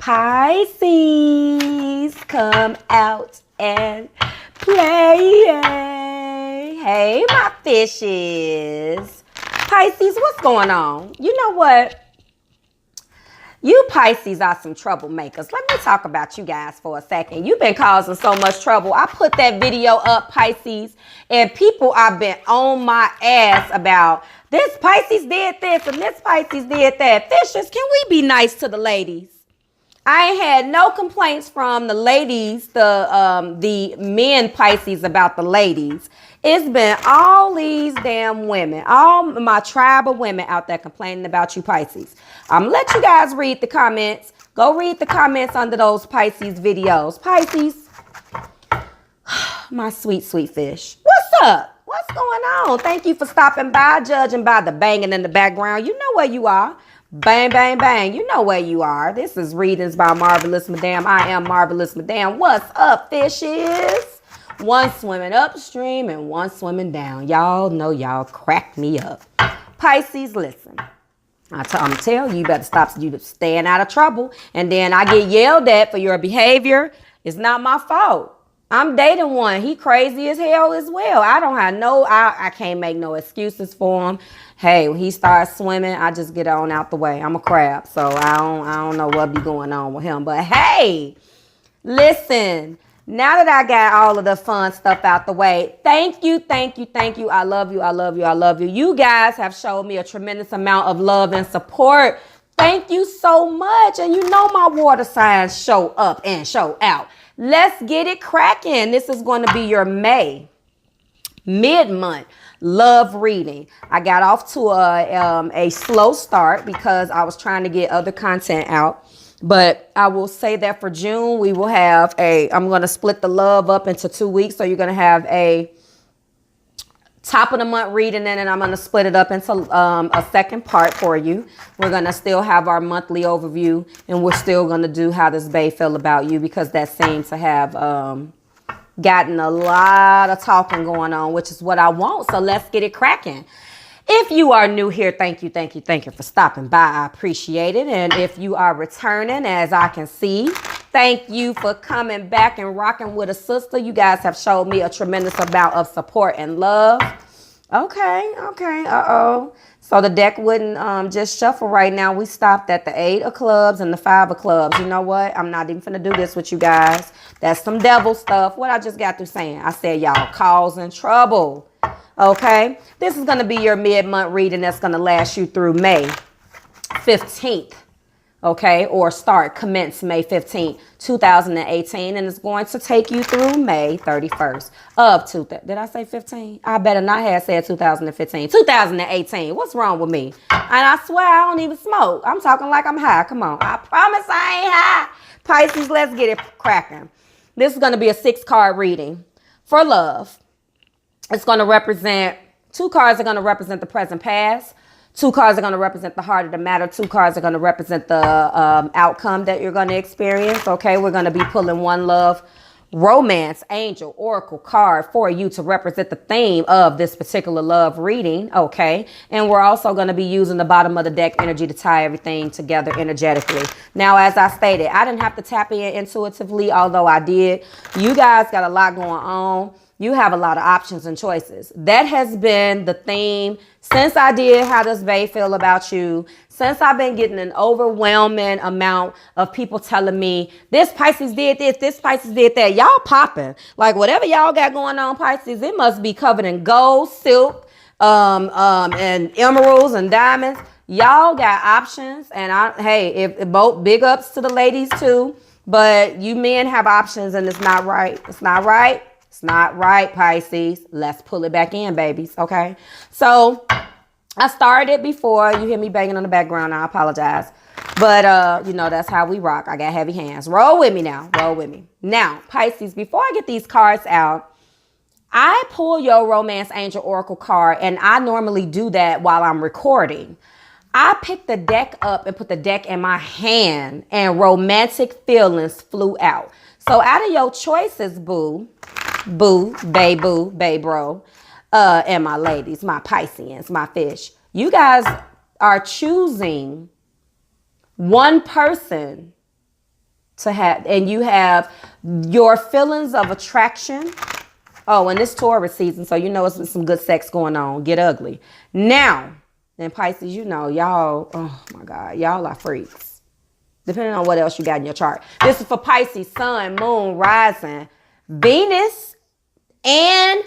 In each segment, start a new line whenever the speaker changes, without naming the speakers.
Pisces, come out and play. Hey, my fishes. Pisces, what's going on? You know what? You Pisces are some troublemakers. Let me talk about you guys for a second. You've been causing so much trouble. I put that video up, Pisces, and people have been on my ass about this Pisces did this and this Pisces did that. Fishes, can we be nice to the ladies? I ain't had no complaints from the ladies, the men Pisces about the ladies. It's been all these damn women, all my tribe of women out there complaining about you Pisces. I'm gonna let you guys read the comments. Go read the comments under those Pisces videos. Pisces, my sweet, sweet fish. What's up? What's going on? Thank you for stopping by, judging by the banging in the background. You know where you are. Bang, bang, bang. You know where you are. This is Readings by Marvelous Madame. I am Marvelous Madame. What's up, fishes? One swimming upstream and one swimming down. Y'all know y'all crack me up. Pisces, listen. I'm telling you, you better stop you staying out of trouble. And then I get yelled at for your behavior. It's not my fault. I'm dating one. He crazy as hell as well. I don't have I can't make no excuses for him. Hey, when he starts swimming, I just get on out the way. I'm a crab, so I don't know what be going on with him. But hey, listen, now that I got all of the fun stuff out the way, thank you. I love you. You guys have showed me a tremendous amount of love and support. Thank you so much. And you know my water signs show up and show out. Let's get it cracking. This is going to be your May mid-month love reading. I got off to a slow start because I was trying to get other content out. But I will say that for June, we will have I'm going to split the love up into 2 weeks. So you're going to have a top of the month reading, and then I'm going to split it up into a second part for you. We're going to still have our monthly overview, and we're still going to do how does Bae feel about you, because that seems to have gotten a lot of talking going on, which is what I want. So let's get it cracking. If you are new here, thank you for stopping by. I appreciate it. And if you are returning, as I can see, thank you for coming back and rocking with a sister. You guys have showed me a tremendous amount of support and love. Okay. So the deck wouldn't just shuffle right now. We stopped at the 8 of clubs and the 5 of clubs. You know what? I'm not even finna do this with you guys. That's some devil stuff. What I just got through saying. I said y'all causing trouble. Okay, this is going to be your mid-month reading that's going to last you through May 15th. Okay, or commence May 15th, 2018. And it's going to take you through May 31st did I say 15? I better not have said 2015. 2018. What's wrong with me? And I swear I don't even smoke. I'm talking like I'm high. Come on. I promise I ain't high. Pisces, let's get it cracking. This is going to be a 6-card reading for love. It's going to represent, 2 cards are going to represent the present past. 2 cards are going to represent the heart of the matter. 2 cards are going to represent the outcome that you're going to experience. Okay, we're going to be pulling one love, romance, angel, oracle card for you to represent the theme of this particular love reading. Okay, and we're also going to be using the bottom of the deck energy to tie everything together energetically. Now, as I stated, I didn't have to tap in intuitively, although I did. You guys got a lot going on. You have a lot of options and choices. That has been the theme since I did How Does Bae Feel About You? Since I've been getting an overwhelming amount of people telling me, this Pisces did this Pisces did that. Y'all popping. Like whatever y'all got going on, Pisces, it must be covered in gold, silk, and emeralds and diamonds. Y'all got options. And if both big ups to the ladies too. But you men have options, and it's not right. It's not right. It's not right, Pisces. Let's pull it back in, babies. Okay. So I started it before. You hear me banging on the background. I apologize. But, you know, that's how we rock. I got heavy hands. Roll with me now. Roll with me. Now, Pisces, before I get these cards out, I pull your romance angel oracle card, and I normally do that while I'm recording. I picked the deck up and put the deck in my hand, and romantic feelings flew out. So out of your choices, boo, bae bro, and my ladies, my Pisceans, my fish, you guys are choosing one person to have, and you have your feelings of attraction. Oh, and this Taurus season, so you know it's some good sex going on. Get ugly. Now, in Pisces, you know, y'all, oh my God, y'all are freaks. Depending on what else you got in your chart. This is for Pisces, Sun, Moon, Rising, Venus, and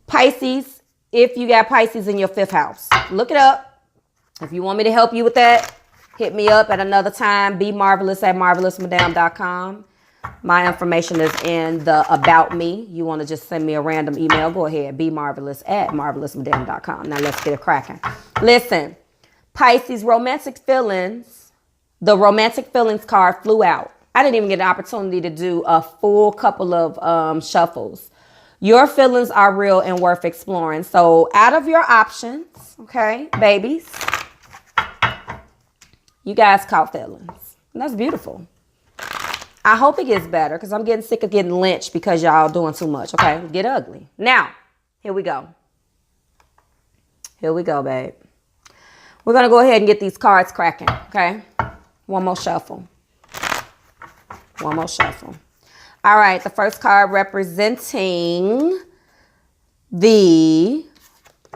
Pisces, if you got Pisces in your 5th house. Look it up. If you want me to help you with that, hit me up at another time. BeMarvelous@marvelousmadam.com. My information is in the About Me. You want to just send me a random email, go ahead. BeMarvelous@marvelousmadam.com. Now let's get it cracking. Listen, Pisces, romantic feelings. The romantic feelings card flew out. I didn't even get an opportunity to do a full couple of shuffles. Your feelings are real and worth exploring. So out of your options, okay, babies, you guys caught feelings. And that's beautiful. I hope it gets better because I'm getting sick of getting lynched because y'all doing too much. Okay, get ugly. Now, here we go. Here we go, babe. We're going to go ahead and get these cards cracking, okay? One more shuffle. One more shuffle. All right, the first card representing the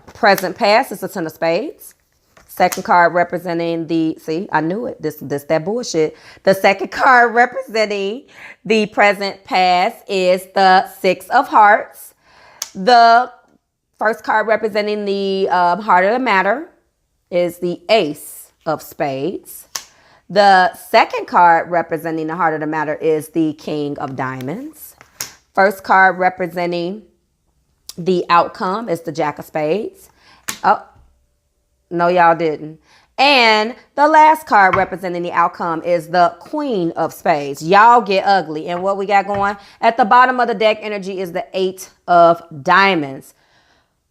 present past is the Ten of Spades. Second card representing the, see, I knew it. This that bullshit. The second card representing the present past is the Six of Hearts. The first card representing the heart of the matter is the Ace of Spades. The second card representing the heart of the matter is the King of Diamonds. First card representing the outcome is the Jack of Spades. Oh, no, y'all didn't. And the last card representing the outcome is the Queen of Spades. Y'all get ugly. And what we got going at the bottom of the deck energy is the Eight of Diamonds.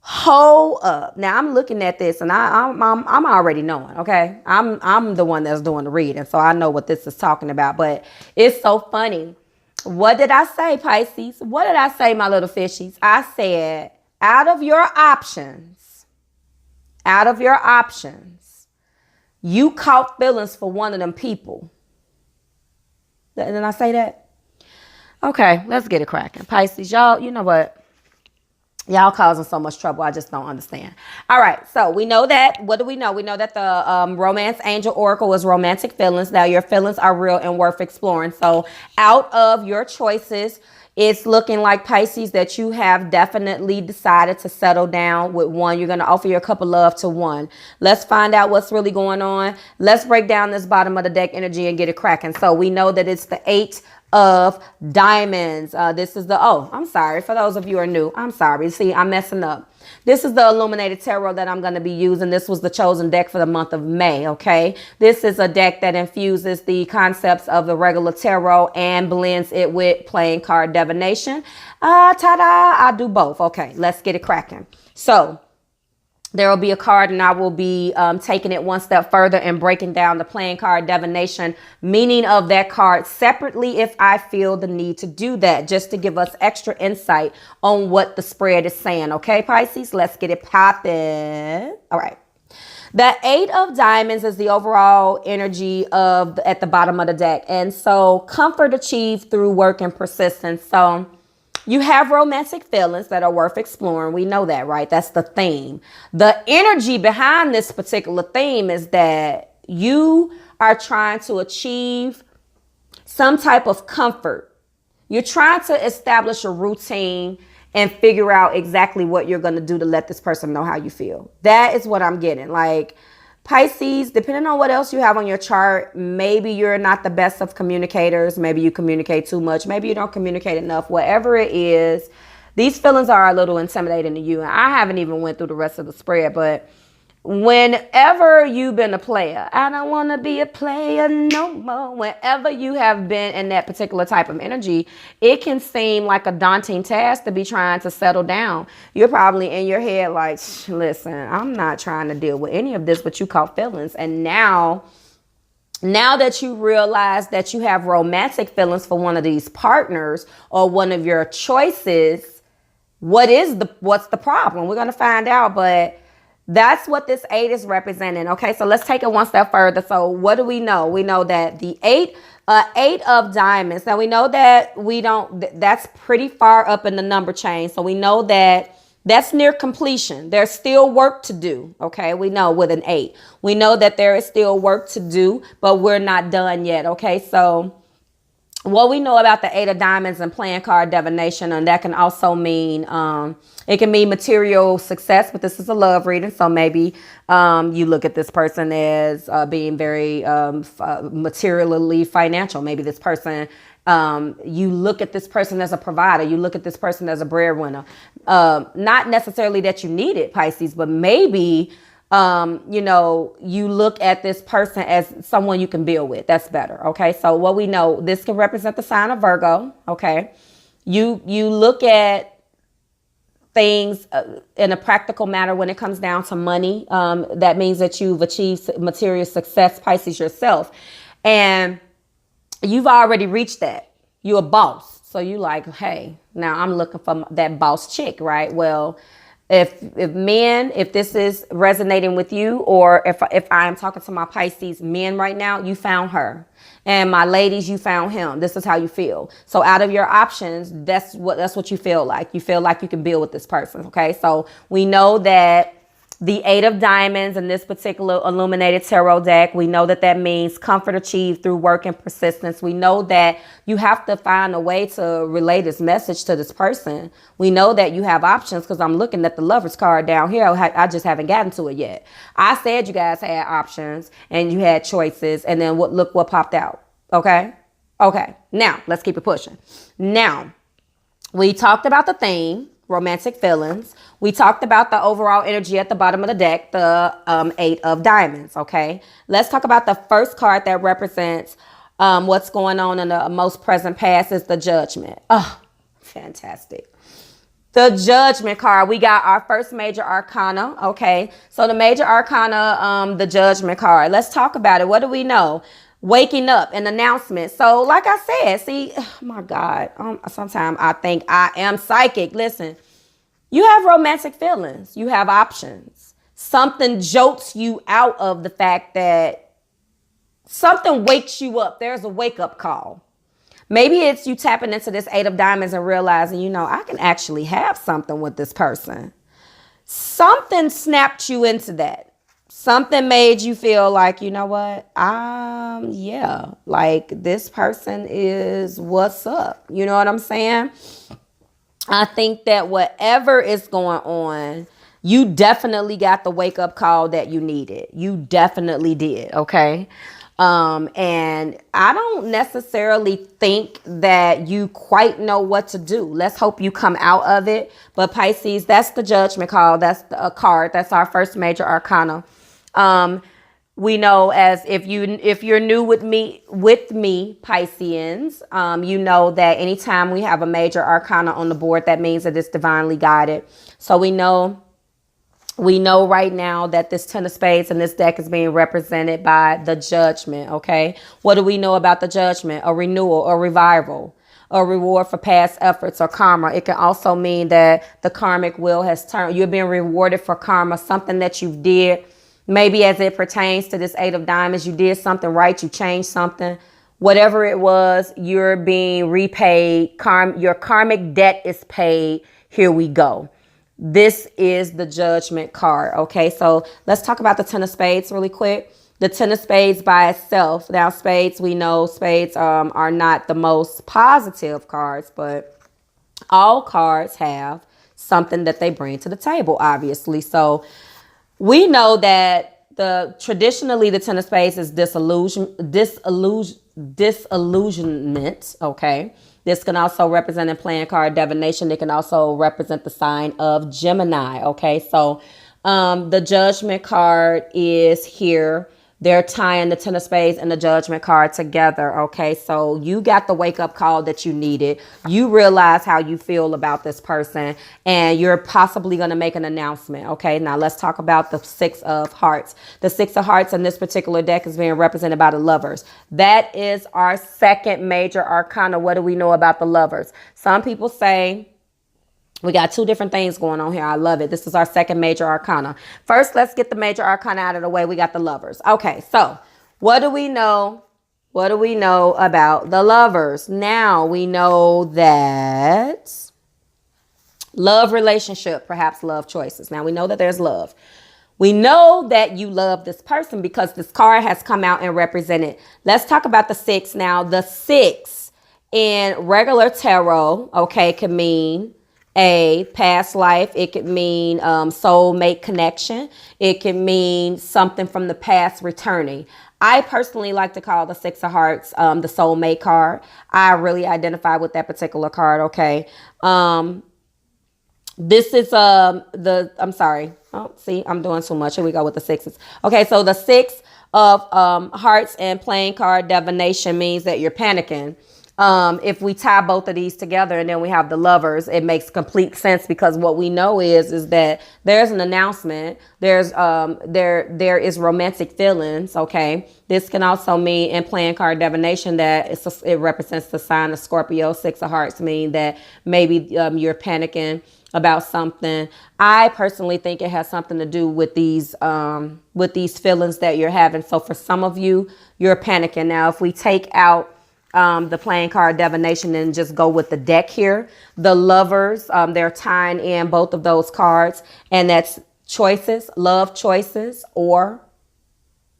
Hold up. Now I'm looking at this and I'm already knowing, okay? I'm the one that's doing the reading, so I know what this is talking about. But it's so funny. What did I say, Pisces? What did I say, my little fishies? I said, out of your options, you caught feelings for one of them people. Didn't I say that? Okay, let's get it cracking. Pisces, y'all, you know what? Y'all causing so much trouble. I just don't understand. All right. So we know that. What do we know? We know that the Romance Angel Oracle is romantic feelings. Now your feelings are real and worth exploring. So out of your choices, it's looking like, Pisces, that you have definitely decided to settle down with one. You're going to offer your cup of love to one. Let's find out what's really going on. Let's break down this bottom of the deck energy and get it cracking. So we know that it's the Eight of Diamonds. This is the, oh, I'm sorry. For those of you who are new, I'm sorry. See, I'm messing up. This is the Illuminated Tarot that I'm going to be using. This was the chosen deck for the month of May, okay? This is a deck that infuses the concepts of the regular tarot and blends it with playing card divination. Ta-da! I do both. Okay, let's get it cracking. So there will be a card and I will be taking it one step further and breaking down the playing card divination meaning of that card separately if I feel the need to do that, just to give us extra insight on what the spread is saying. Okay, Pisces, let's get it popping. All right. The Eight of Diamonds is the overall energy of at the bottom of the deck. And so comfort achieved through work and persistence. So you have romantic feelings that are worth exploring. We know that, right? That's the theme. The energy behind this particular theme is that you are trying to achieve some type of comfort. You're trying to establish a routine and figure out exactly what you're going to do to let this person know how you feel. That is what I'm getting. Like, Pisces, depending on what else you have on your chart, maybe you're not the best of communicators. Maybe you communicate too much. Maybe you don't communicate enough. Whatever it is, these feelings are a little intimidating to you. And I haven't even went through the rest of the spread, but whenever you've been a player, I don't want to be a player no more. Whenever you have been in that particular type of energy, it can seem like a daunting task to be trying to settle down. You're probably in your head like, listen, I'm not trying to deal with any of this, but you caught feelings. And now that you realize that you have romantic feelings for one of these partners or one of your choices, what's the problem? We're going to find out, but That's what this 8 is representing. Okay, so let's take it one step further. So what do we know? We know that the 8 of diamonds. Now we know that that's pretty far up in the number chain. So we know that that's near completion. There's still work to do. Okay, we know with an 8. We know that there is still work to do, but we're not done yet. Okay, so what we know about the 8 of diamonds and playing card divination, and that can also mean, it can mean material success, but this is a love reading. So maybe you look at this person as being very materially financial. Maybe this person, you look at this person as a provider. You look at this person as a breadwinner. Not necessarily that you need it, Pisces, but maybe you look at this person as someone you can build with. That's better. Okay. So what we know, this can represent the sign of Virgo. Okay. You look at things in a practical manner when it comes down to money. That means that you've achieved material success, Pisces, yourself. And you've already reached that. You're a boss. So you like, hey, now I'm looking for that boss chick, right? Well, if this is resonating with you, or if I am talking to my Pisces men right now, you found her. And my ladies, you found him. This is how you feel. So out of your options, that's what you feel like. You feel like you can build with this person. Okay. So we know that the 8 of diamonds in this particular illuminated tarot deck, we know that means comfort achieved through work and persistence. We know that you have to find a way to relay this message to this person. We know that you have options, because I'm looking at the Lovers card down here. I just haven't gotten to it yet. I said you guys had options and you had choices, and then look what popped out. Okay. Okay. Now let's keep it pushing. Now we talked about the theme, romantic feelings. We talked about the overall energy at the bottom of the deck, the 8 of diamonds. Okay, let's talk about the first card that represents what's going on in the most present past is the Judgment. Oh, fantastic. The Judgment card. We got our first major arcana. Okay, so the major arcana, the Judgment card. Let's talk about it. What do we know? Waking up, an announcement. So like I said, see, oh my God, sometimes I think I am psychic. Listen, you have romantic feelings. You have options. Something jolts you out of the fact that something wakes you up. There's a wake up call. Maybe it's you tapping into this 8 of diamonds and realizing, I can actually have something with this person. Something snapped you into that. Something made you feel like, you know what? Yeah, like this person is what's up. You know what I'm saying? I think that whatever is going on, you definitely got the wake up call that you needed. You definitely did. Okay. And I don't necessarily think that you quite know what to do. Let's hope you come out of it. But Pisces, that's the Judgment call. That's a card. That's our first major arcana. We know, as if you're new with me, Pisceans, you know that anytime we have a major arcana on the board, that means that it's divinely guided. So we know right now that this 10 of spades in this deck is being represented by the Judgment. Okay. What do we know about the Judgment? A renewal, a revival, a reward for past efforts, or karma. It can also mean that the karmic wheel has turned. You're being rewarded for karma, something that you did. Maybe as it pertains to this 8 of diamonds, you did something right. You changed something. Whatever it was, you're being repaid. Your karmic debt is paid. Here we go. This is the Judgment card. Okay, so let's talk about the 10 of spades really quick. The 10 of spades by itself. Now, spades, we know spades are not the most positive cards, but all cards have something that they bring to the table, obviously. So we know that traditionally the 10 of spades is disillusionment. Okay. This can also represent in playing card divination. It can also represent the sign of Gemini. Okay. So the Judgment card is here. They're tying the 10 of spades and the Judgment card together. Okay, so you got the wake up call that you needed. You realize how you feel about this person, and you're possibly going to make an announcement. Okay, now let's talk about the 6 of hearts. The 6 of hearts in this particular deck is being represented by the Lovers. That is our second major arcana. What do we know about the Lovers? Some people say We got two different things going on here. I love it. This is our second major arcana. First, let's get the major arcana out of the way. We got the Lovers. Okay, so what do we know? What do we know about the Lovers? Now we know that love relationship, perhaps love choices. Now we know that there's love. We know that you love this person because this card has come out and represented. Let's talk about the 6 now. The 6 in regular tarot, okay, can mean a past life. It could mean soulmate connection. It can mean something from the past returning. I personally like to call the 6 of Hearts the soulmate card. I really identify with that particular card, okay? This is I'm sorry. Oh, see, I'm doing too much. Here we go with the 6s. Okay, so the 6 of Hearts and playing card divination means that you're panicking. If we tie both of these together and then we have the Lovers, it makes complete sense because what we know is that there's an announcement. There's there is romantic feelings. Okay, this can also mean in playing card divination that it represents the sign of Scorpio. 6 of Hearts mean that maybe you're panicking about something. I personally think it has something to do with these feelings that you're having. So for some of you, you're panicking. Now, if we take out the playing card divination and just go with the deck here, the Lovers, they're tying in both of those cards, and that's choices, love choices, or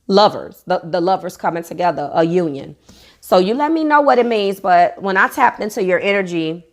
lovers, the lovers coming together, a union. So you let me know what it means. But when I tapped into your energy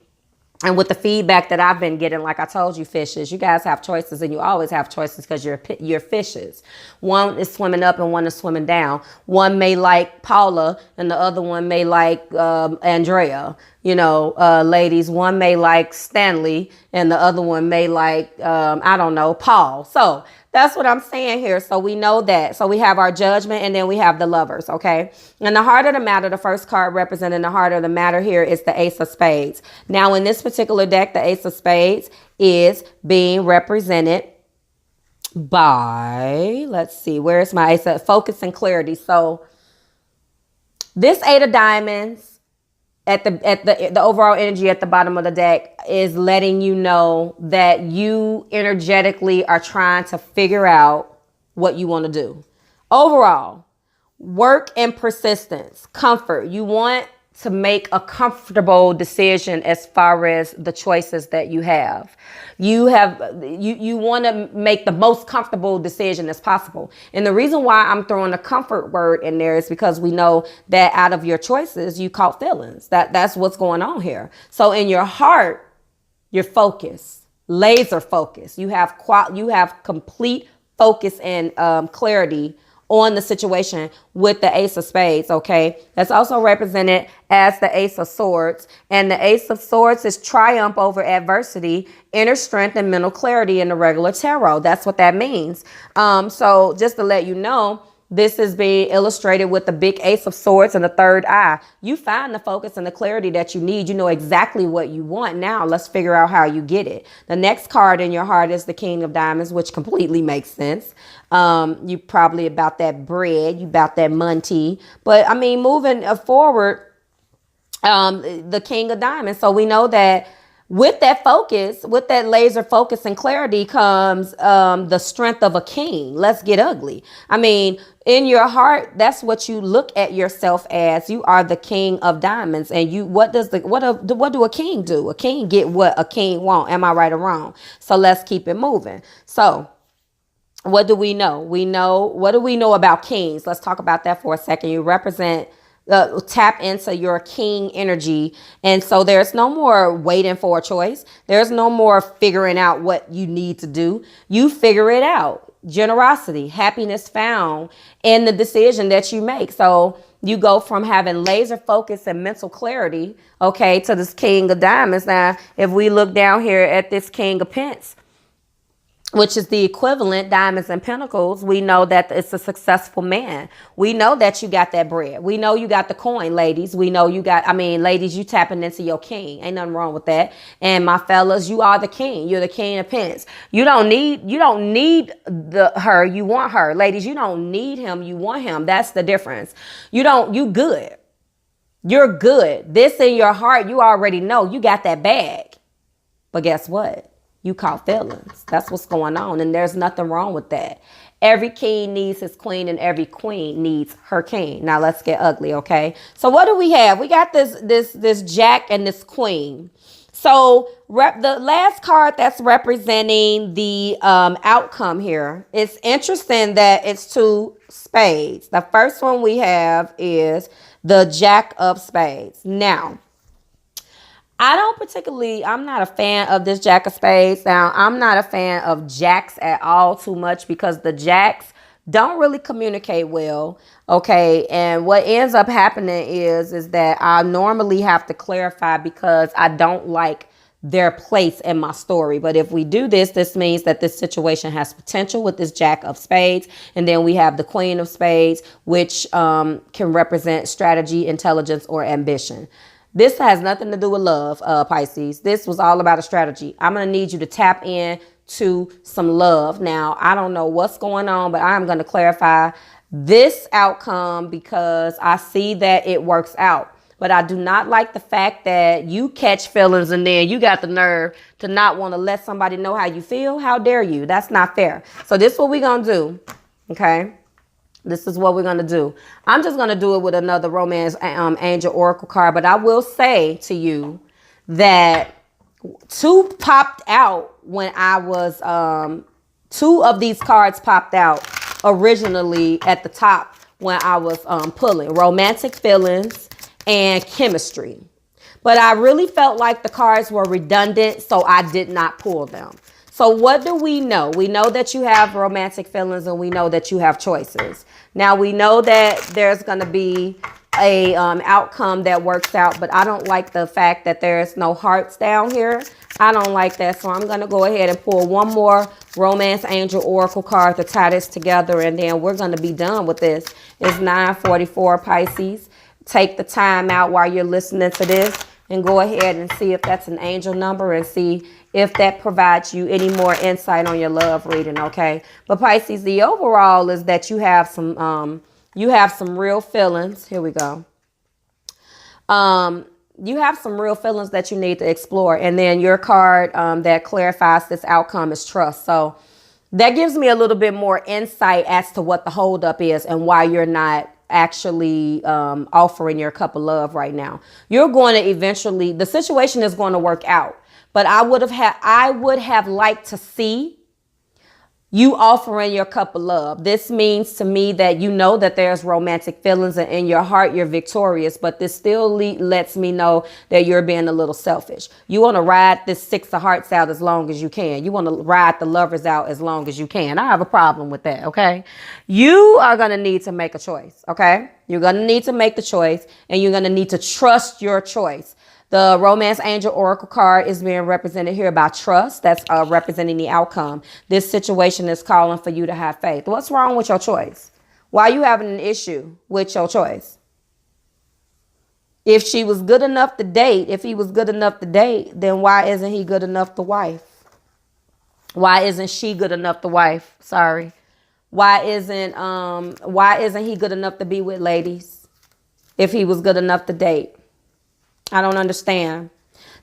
and with the feedback that I've been getting, like I told you, fishes, you guys have choices, and you always have choices because you're fishes. One is swimming up and one is swimming down. One may like Paula and the other one may like Andrea. You know, ladies, one may like Stanley and the other one may like, I don't know, Paul. So that's what I'm saying here. So we know that. So we have our Judgment and then we have the Lovers, okay? And the heart of the matter, the first card representing the heart of the matter here is the Ace of Spades. Now in this particular deck, the Ace of Spades is being represented by, let's see, where's my Ace of Focus and Clarity. So this 8 of Diamonds, at the overall energy at the bottom of the deck is letting you know that you energetically are trying to figure out what you want to do. Overall, work and persistence, comfort. You want to make a comfortable decision as far as the choices that you have. You want to make the most comfortable decision as possible. And the reason why I'm throwing a comfort word in there is because we know that out of your choices, you caught feelings. That's what's going on here. So in your heart, you're focused, laser focused. You have complete focus and clarity on the situation with the Ace of Spades, okay? That's also represented as the Ace of Swords. And the Ace of Swords is triumph over adversity, inner strength, and mental clarity in the regular tarot. That's what that means. So just to let you know, this is being illustrated with the big Ace of Swords and the third eye. You find the focus and the clarity that you need. You know exactly what you want. Now let's figure out how you get it. The next card in your heart is the King of Diamonds, which completely makes sense. You probably about that bread, you about that money. But I mean, moving forward, the King of Diamonds. So we know that with that focus, with that laser focus and clarity comes the strength of a king. Let's get ugly. I mean, in your heart, that's what you look at yourself as. You are the King of Diamonds. And what do a king do? A king get what a king want. Am I right or wrong? So let's keep it moving. So what do we know? What do we know about kings? Let's talk about that for a second. You represent tap into your king energy. And so there's no more waiting for a choice. There's no more figuring out what you need to do. You figure it out. Generosity, happiness found in the decision that you make. So you go from having laser focus and mental clarity, okay, to this King of Diamonds. Now, if we look down here at this King of Pence, which is the equivalent diamonds and pentacles, we know that it's a successful man. We know that you got that bread. We know you got the coin, ladies. We know you got, ladies, you tapping into your king. Ain't nothing wrong with that. And my fellas, you are the king. You're the King of Pence. You don't need her. You want her. Ladies, you don't need him. You want him. That's the difference. You good. You're good. This in your heart, you already know you got that bag. But guess what? You caught feelings. That's what's going on. And there's nothing wrong with that. Every king needs his queen and every queen needs her king. Now let's get ugly, okay? So what do we have? We got this jack and this queen. So the last card that's representing the outcome here, it's interesting that it's 2 spades. The first one we have is the jack of spades. Now, I'm not a fan of this jack of spades. Now, I'm not a fan of jacks at all too much because the jacks don't really communicate well. Okay. And what ends up happening is that I normally have to clarify because I don't like their place in my story. But if we do this, this means that this situation has potential with this jack of spades. And then we have the queen of spades, which can represent strategy, intelligence, or ambition. This has nothing to do with love, Pisces. This was all about a strategy. I'm going to need you to tap in to some love. Now, I don't know what's going on, but I'm going to clarify this outcome because I see that it works out. But I do not like the fact that you catch feelings and then you got the nerve to not want to let somebody know how you feel. How dare you? That's not fair. So this is what we're going to do. Okay. This is what we're going to do. I'm just going to do it with another romance angel oracle card. But I will say to you that 2 popped out when I was, 2 of these cards popped out originally at the top when I was pulling romantic feelings and chemistry. But I really felt like the cards were redundant, so I did not pull them. So what do we know? We know that you have romantic feelings and we know that you have choices. Now we know that there's going to be a outcome that works out, but I don't like the fact that there's no hearts down here. I don't like that. So I'm going to go ahead and pull one more romance angel oracle card to tie this together. And then we're going to be done with this. It's 9:44 Pisces. Take the time out while you're listening to this and go ahead and see if that's an angel number and see if that provides you any more insight on your love reading, okay? But Pisces, the overall is that you have some real feelings. Here we go. You have some real feelings that you need to explore. And then your card that clarifies this outcome is trust. So that gives me a little bit more insight as to what the holdup is and why you're not actually offering your cup of love right now. You're going to eventually, the situation is going to work out. But I would have liked to see you offering your cup of love. This means to me that you know that there's romantic feelings and in your heart you're victorious, but this still lets me know that you're being a little selfish. You want to ride this 6 of hearts out as long as you can. You want to ride the lovers out as long as you can. I have a problem with that, okay? You are going to need to make a choice, okay? You're going to need to make the choice and you're going to need to trust your choice. The romance angel oracle card is being represented here by trust. That's representing the outcome. This situation is calling for you to have faith. What's wrong with your choice? Why are you having an issue with your choice? If she was good enough to date, if he was good enough to date, then why isn't he good enough to wife? Why isn't she good enough to wife? Sorry. Why isn't he good enough to be with ladies if he was good enough to date? I don't understand.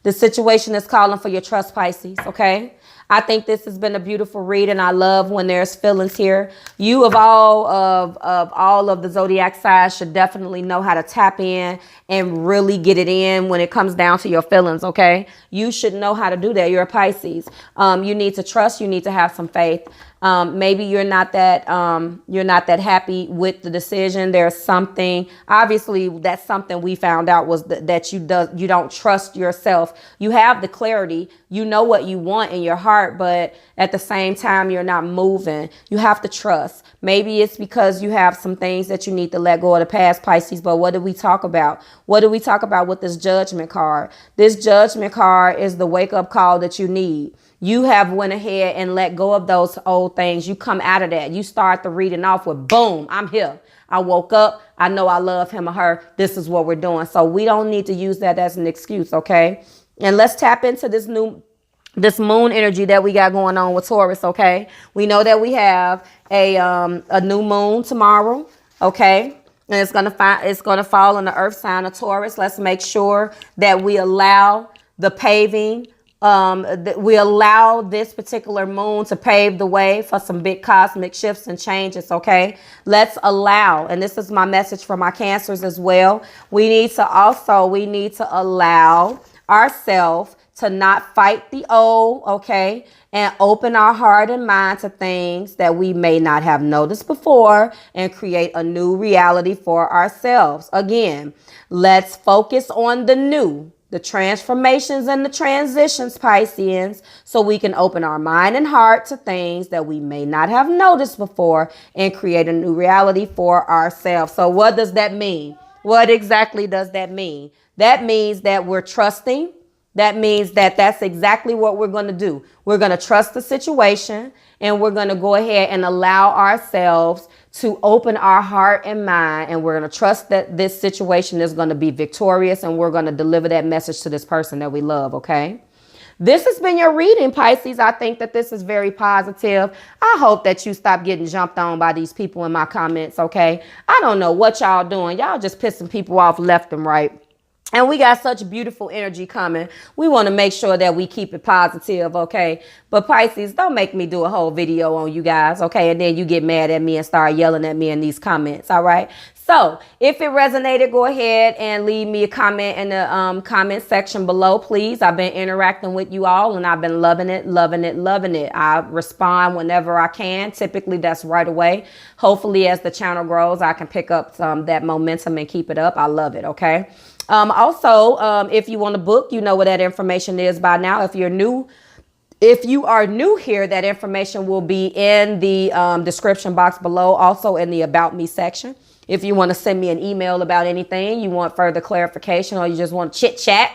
The situation is calling for your trust, Pisces, okay? I think this has been a beautiful read, and I love when there's feelings here. You of all of the zodiac signs should definitely know how to tap in and really get it in when it comes down to your feelings, okay? You should know how to do that. You're a Pisces. You need to trust. You need to have some faith. Maybe you're not that happy with the decision. There's something, obviously that's something we found out was that you don't trust yourself. You have the clarity, you know what you want in your heart, but at the same time, you're not moving. You have to trust. Maybe it's because you have some things that you need to let go of the past, Pisces. But what did we talk about? What do we talk about with this judgment card? This judgment card is the wake up call that you need. You have went ahead and let go of those old things. You come out of that. You start the reading off with, boom, I'm here. I woke up. I know I love him or her. This is what we're doing. So we don't need to use that as an excuse, okay? And let's tap into this moon energy that we got going on with Taurus, okay? We know that we have a new moon tomorrow, okay? And it's gonna fall in the earth sign of Taurus. Let's make sure that we allow the paving We allow this particular moon to pave the way for some big cosmic shifts and changes, okay? Let's allow, and this is my message for my Cancers as well, we need to allow ourselves to not fight the old, okay? And open our heart and mind to things that we may not have noticed before and create a new reality for ourselves. Again, let's focus on the new, the transformations and the transitions, Pisceans, so we can open our mind and heart to things that we may not have noticed before and create a new reality for ourselves. So what does that mean? What exactly does that mean? That means that we're trusting. That means that that's exactly what we're going to do. We're going to trust the situation, and we're going to go ahead and allow ourselves to open our heart and mind, and we're going to trust that this situation is going to be victorious, and we're going to deliver that message to this person that we love, okay? This has been your reading, Pisces. I think that this is very positive. I hope that you stop getting jumped on by these people in my comments, okay? I don't know what y'all doing. Y'all just pissing people off left and right. And we got such beautiful energy coming. We want to make sure that we keep it positive, okay? But Pisces, don't make me do a whole video on you guys, okay? And then you get mad at me and start yelling at me in these comments, all right? So if it resonated, go ahead and leave me a comment in the comment section below, please. I've been interacting with you all, and I've been loving it, loving it, loving it. I respond whenever I can. Typically, that's right away. Hopefully, as the channel grows, I can pick up that momentum and keep it up. I love it, okay? Also, if you want to book, you know what that information is by now. If you are new here, that information will be in the description box below, also in the About Me section. If you want to send me an email about anything, you want further clarification, or you just want to chit chat,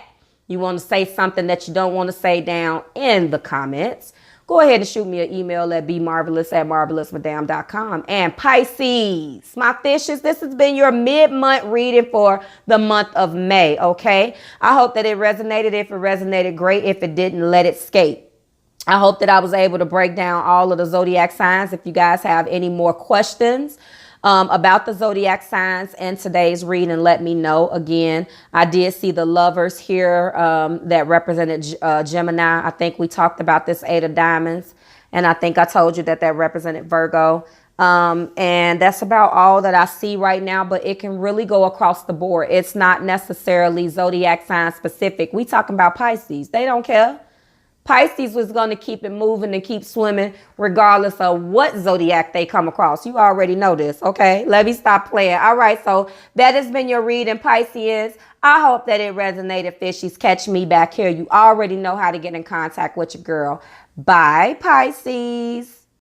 you want to say something that you don't want to say down in the comments, go ahead and shoot me an email at bemarvelous@marvelousmadam.com. And Pisces, my fishes, this has been your mid-month reading for the month of May, okay? I hope that it resonated. If it resonated, great. If it didn't, let it skate. I hope that I was able to break down all of the zodiac signs. If you guys have any more questions about the zodiac signs in today's reading, let me know. Again, I did see the lovers here that represented Gemini. I think we talked about this 8 of diamonds, and I think I told you that represented Virgo. And that's about all that I see right now, but it can really go across the board. It's not necessarily zodiac sign specific. We talking about Pisces. They don't care. Pisces was going to keep it moving and keep swimming regardless of what zodiac they come across. You already know this, okay? Let me stop playing. All right, so that has been your reading, Pisces. I hope that it resonated, fishies. Catch me back here. You already know how to get in contact with your girl. Bye, Pisces.